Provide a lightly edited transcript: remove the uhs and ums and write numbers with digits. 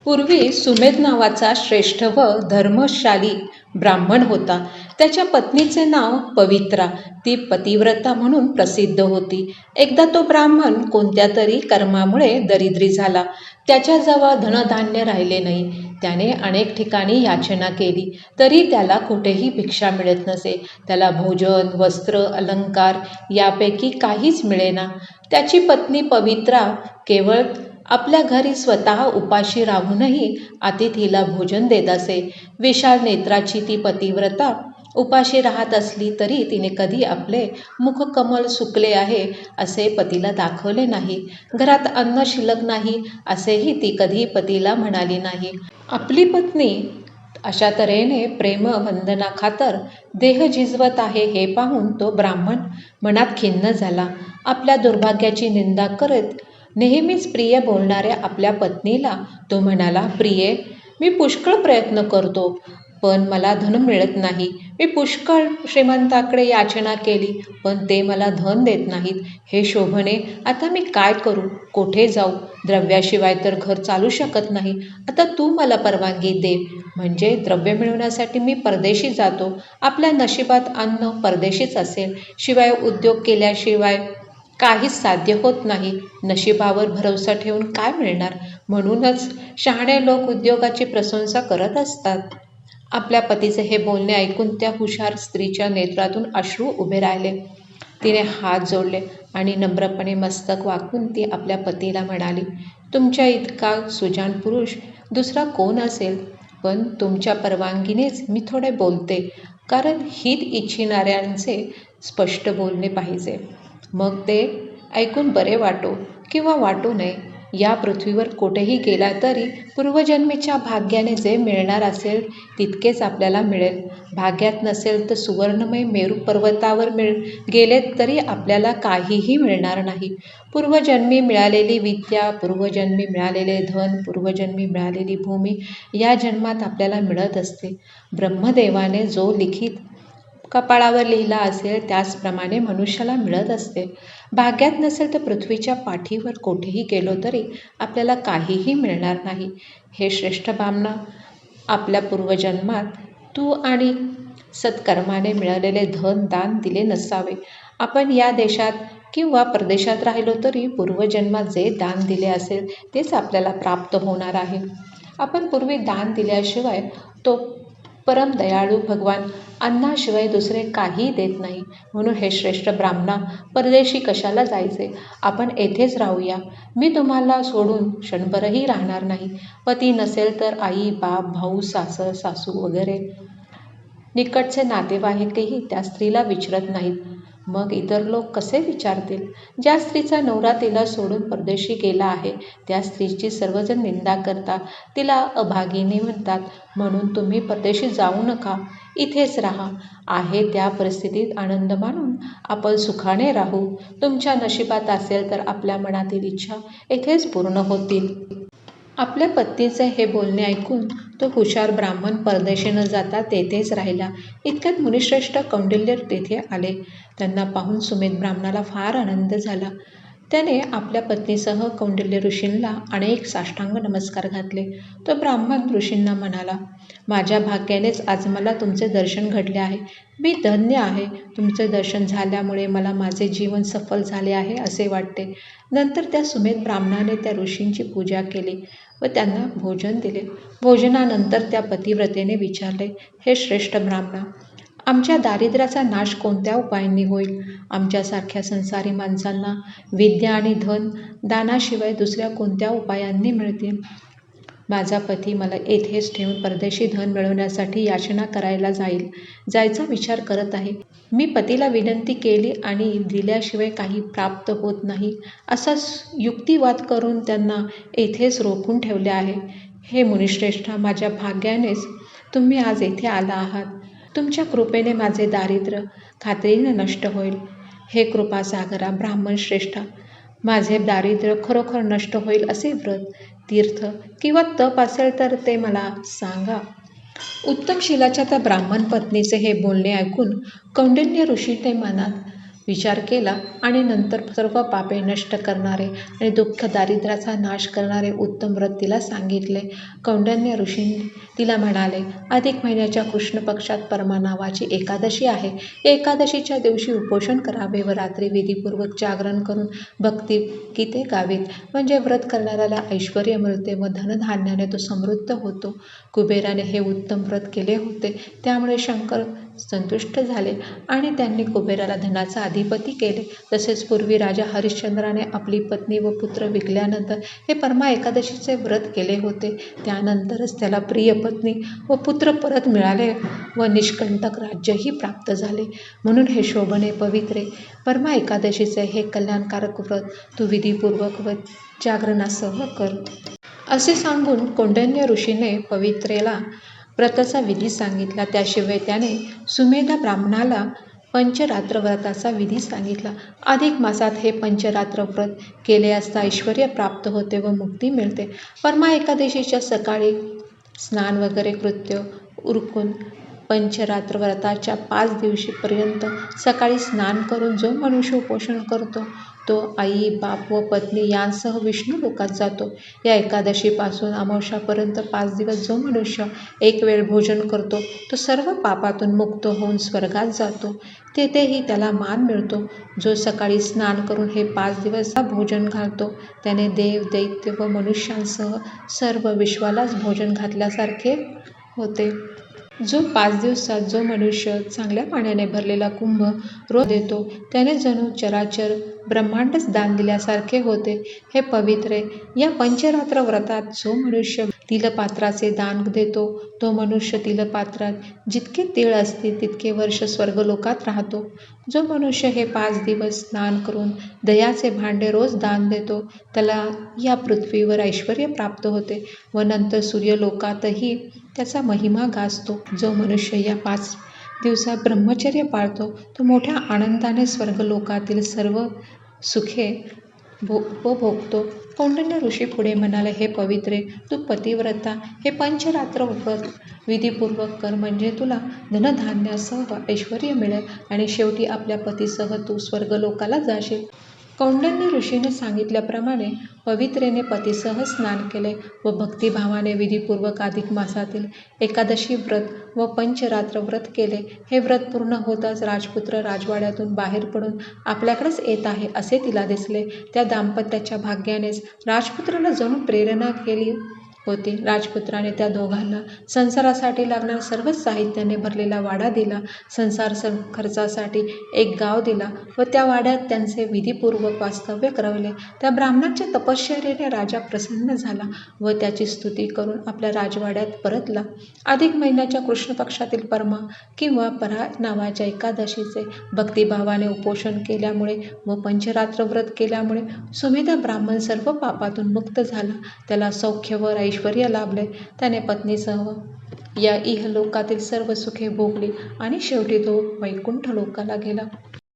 पूर्वी सुमेध नावाचा श्रेष्ठ व धर्मशाली ब्राह्मण होता. त्याच्या पत्नीचे नाव पवित्रा. ती पतिव्रता म्हणून प्रसिद्ध होती. एकदा तो ब्राह्मण कोणत्या तरी कर्मामुळे दरिद्री झाला. त्याच्याजवळ धनधान्य राहिले नाही. त्याने अनेक ठिकाणी याचना केली, तरी त्याला कुठेही भिक्षा मिळत नसे. त्याला भोजन, वस्त्र, अलंकार यापैकी काहीच मिळेना. त्याची पत्नी पवित्रा केवळ आपल्या घरी स्वतः उपाशी राहूनही अतिथीला भोजन देत असे. विशाल नेत्राची ती पतिव्रता उपाशी राहत असली तरी तिने कधी आपले मुखकमल सुकले आहे असे पतीला दाखवले नाही. घरात अन्न शिल्लक नाही असेही ती कधी पतीला म्हणाली नाही. आपली पत्नी अशा तऱ्हेने प्रेमबंधनाखातर देह झिजवत आहे हे पाहून तो ब्राह्मण मनात खिन्न झाला. आपल्या दुर्भाग्याची निंदा करत नेहमीच प्रिय बोलणाऱ्या आपल्या पत्नीला तो म्हणाला, प्रिये, मी पुष्कळ प्रयत्न करतो, पण मला धन मिळत नाही. मी पुष्कळ श्रीमंताकडे याचना केली, पण ते मला धन देत नाहीत. हे शोभने, आता मी काय करू? कोठे जाऊ? द्रव्याशिवाय तर घर चालू शकत नाही. आता तू मला परवानगी दे, म्हणजे द्रव्य मिळवण्यासाठी मी परदेशी जातो. आपल्या नशिबात अन्न परदेशीच असेल. शिवाय उद्योग केल्याशिवाय काहीच साध्य होत नाही. नशिबावर भरवसा ठेवून काय मिळणार? म्हणूनच शहाणे लोक उद्योगाची प्रशंसा करत असतात. आपल्या पतीचे हे बोलणे ऐकून त्या हुशार स्त्रीच्या नेत्रातून अश्रू उभे राहिले. तिने हात जोडले आणि नम्रपणे मस्तक वाकवून ती आपल्या पतीला म्हणाली, तुमच्या इतका सुजाण पुरुष दुसरा कोण असेल? पण तुमच्या परवानगीनेच मी थोडे बोलते, कारण हित इच्छिणाऱ्यांचे स्पष्ट बोलणे पाहिजे. मग ते ऐकून बरे वाटो किंवा वाटू नये, या पृथ्वीवर कुठेही गेला तरी पूर्वजन्मीच्या भाग्याने जे मिळणार असेल तितकेच आपल्याला मिळेल. भाग्यात नसेल तर सुवर्णमय मेरू पर्वतावर गेले तरी आपल्याला काहीही मिळणार नाही. पूर्वजन्मी मिळालेली विद्या, पूर्वजन्मी मिळालेले धन, पूर्वजन्मी मिळालेली भूमी या जन्मात आपल्याला मिळत असते. ब्रह्मदेवाने जो लिखित कपाळावर लिहिला असेल त्याचप्रमाणे मनुष्याला मिळत असते. भाग्यात नसेल तर पृथ्वीच्या पाठीवर कोठेही गेलो तरी आपल्याला काहीही मिळणार नाही. हे श्रेष्ठ ब्राह्मणा, आपल्या पूर्वजन्मात तू आणि सत्कर्माने मिळालेले धन दान दिले नसावे. आपण या देशात किंवा परदेशात राहिलो तरी पूर्वजन्मात जे दान दिले असेल तेच आपल्याला प्राप्त होणार आहे. आपण पूर्वी दान दिल्याशिवाय तो परम दयाळू भगवान अन्नाशिवाय दुसरे काही देत नाही. म्हणून हे श्रेष्ठ ब्राह्मणा, परदेशी कशाला जायचे? आपण येथेच राहूया. मी तुम्हाला सोडून क्षणभरही राहणार नाही. पती नसेल तर आई, बाप, भाऊ, सासर, सासू वगैरे निकटचे नातेवाईकही त्या स्त्रीला विचारत नाहीत. मग इतर लोक कसे विचारतील? ज्या स्त्रीचा नवरा तिला सोडून परदेशी गेला आहे त्या स्त्रीची सर्वजण निंदा करतात, तिला अभागिनी म्हणतात. म्हणून तुम्ही परदेशी जाऊ नका, इथेच राहा. आहे त्या परिस्थितीत आनंद मानून आपण सुखाने राहू. तुमच्या नशिबात असेल तर आपल्या मनातील इच्छा येथेच पूर्ण होतील. आपल्या पत्नीचे हे बोलणे ऐकून तो हुशार ब्राह्मण परदेशी न जाता तेथेच राहिला. इतक्यात मुनिश्रेष्ठ कौंडिल्य तेथे आले. त्यांना पाहून सुमेध ब्राह्मणाला फार आनंद झाला. त्याने आपल्या पत्नीसह कौंडिल्य ऋषींना अनेक साष्टांग नमस्कार घातले. तो ब्राह्मण ऋषींना म्हणाला, माझ्या भाग्यानेच आज मला तुमचे दर्शन घडले आहे. मी धन्य आहे. तुमचे दर्शन झाल्यामुळे मला माझे जीवन सफल झाले आहे असे वाटते. नंतर त्या सुमेध ब्राह्मणाने त्या ऋषींची पूजा केली व त्यांना भोजन दिले. भोजनानंतर त्या पतिव्रतेने विचारले, हे श्रेष्ठ ब्राह्मणा, आमच्या दारिद्र्याचा नाश कोणत्या उपायांनी होईल? आमच्यासारख्या संसारी माणसांना विद्या आणि धन दानाशिवाय दुसऱ्या कोणत्या उपायांनी मिळतील? माझा पती मला येथेच ठेवून परदेशी धन मिळवण्यासाठी याचना करायला जायचा विचार करत आहे. मी पतीला विनंती केली आणि दिल्याशिवाय काही प्राप्त होत नाही असा युक्तिवाद करून त्यांना येथेच रोखून ठेवले आहे. हे मुनिश्रेष्ठा, माझ्या भाग्यानेच तुम्ही आज येथे आला आहात. तुमच्या कृपेने माझे दारिद्र्य खात्रीने नष्ट होईल. हे कृपासागरा ब्राह्मण श्रेष्ठा, माझे दारिद्र्य खरोखर नष्ट होईल असे व्रत, तीर्थ किंवा तप असेल तर ते मला सांगा. उत्तम शीलाच्या त्या ब्राह्मण पत्नीचे हे बोलणे ऐकून कौंडिल्य ऋषीने मनात विचार केला आणि नंतर सर्व पापे नष्ट करणारे आणि दुःख दारिद्र्याचा नाश करणारे उत्तम व्रत तिला सांगितले. कौंडिन्य ऋषींनी तिला म्हणाले, अधिक महिन्याच्या कृष्ण पक्षात परमा नावाची एकादशी आहे. या एकादशीच्या दिवशी उपोषण करावे व रात्री विधीपूर्वक जागरण करून भक्ती गीते गावीत. म्हणजे व्रत करणाऱ्याला ऐश्वर्य मिळते व धनधान्याने तो समृद्ध होतो. कुबेराने हे उत्तम व्रत केले होते, त्यामुळे शंकर संतुष्ट झाले आणि त्यांनी कुबेराला धनाचा अधिपती केले. तसेच पूर्वी राजा हरिश्चंद्राने आपली पत्नी व पुत्र विकल्यानंतर हे परमा एकादशीचे व्रत केले होते. त्यानंतरच त्याला प्रिय पत्नी व पुत्र परत मिळाले व निष्कंटक राज्यही प्राप्त झाले. म्हणून हे शोभने पवित्रे परमा एकादशीचे हे कल्याणकारक व्रत तू विधीपूर्वक व जागरणासह कर. असे सांगून कौंडिन्य ऋषीने पवित्रेला व्रताचा विधी सांगितला. त्याशिवाय त्याने सुमेधा ब्राह्मणाला पंचरात्र व्रताचा विधी सांगितला. अधिक मासात हे पंचरात्र व्रत केले असता ऐश्वर्य प्राप्त होते व मुक्ती मिळते. परमा एकादशीच्या सकाळी स्नान वगैरे कृत्य उरकून पंचरात्र व्रताच्या 5 दिवशीपर्यंत सकाळी स्नान करून जो मनुष्य उपोषण करतो तो आई, बाप व पत्नी यांसह विष्णू लोकात जातो. या एकादशीपासून अमावस्यापर्यंत 5 दिवस जो मनुष्य एक वेळ भोजन करतो तो सर्व पापातून मुक्त होऊन स्वर्गात जातो. तेथेही त्याला मान मिळतो. जो सकाळी स्नान करून हे 5 दिवस भोजन घालतो त्याने देव, दैत्य व मनुष्यांसह सर्व विश्वालाच भोजन घातल्यासारखे होते. जो 5 दिवसात जो मनुष्य चांगल्या पाण्याने भरलेला कुंभ रोज देतो त्याने जणू चराचर ब्रह्मांडच दान दिल्यासारखे होते. हे पवित्रे, या पंचरात्र व्रतात जो मनुष्य तिलपात्राचे दान देतो तो मनुष्य तिलपात्रात जितके तीळ असतील तितके वर्ष स्वर्गलोकात राहतो. जो मनुष्य हे 5 दिवस स्नान करून दह्याचे भांडे रोज दान देतो त्याला या पृथ्वीवर ऐश्वर्य प्राप्त होते व नंतर सूर्यलोकातही त्याचा महिमा गाजतो. जो मनुष्य या 5 दिवसात ब्रह्मचर्य पाळतो तो मोठ्या आनंदाने स्वर्गलोकातील सर्व सुखे उपभोगतो. कौंडिन्य ऋषी पुढे म्हणाले, हे पवित्रे, तू पतिव्रता हे पंचरात्र व्रत विधीपूर्वक कर, म्हणजे तुला धनधान्यासह ऐश्वर्य मिळेल आणि शेवटी आपल्या पतीसह तू स्वर्गलोकाला जाशील. कौंडिन्य ऋषीने सांगितल्याप्रमाणे पवित्रेने पतीसह स्नान केले व भक्तिभावाने विधीपूर्वक अधिक मासातील एकादशी व्रत व पंचरात्र व्रत केले. हे व्रत पूर्ण होताच राजपुत्र राजवाड्यातून बाहेर पडून आपल्याकडेच येत आहे असे तिला दिसले. त्या दाम्पत्याच्या भाग्यानेच राजपुत्राला जणू प्रेरणा केली होती. राजपुत्राने त्या दोघांना संसारासाठी लागणाऱ्या सर्व साहित्याने भरलेला वाडा दिला. संसार खर्चासाठी एक गाव दिला व त्या वाड्यात त्यांचे विधीपूर्वक वास्तव्य करवले. त्या ब्राह्मणाच्या तपश्चर्येने राजा प्रसन्न झाला व त्याची स्तुती करून आपल्या राजवाड्यात परतला. अधिक महिन्याच्या कृष्ण पक्षातील परमा किंवा परा नावाच्या एकादशीचे भक्तिभावाने उपोषण केल्यामुळे व पंचरात्र व्रत केल्यामुळे सुमेधा ब्राह्मण सर्व पापातून मुक्त झाला. त्याला सौख्य व ऐश्वर्य लाभले. त्याने पत्नीसह या इहलोकातील सर्व सुखे भोगली आणि शेवटी तो वैकुंठ लोकाला गेला.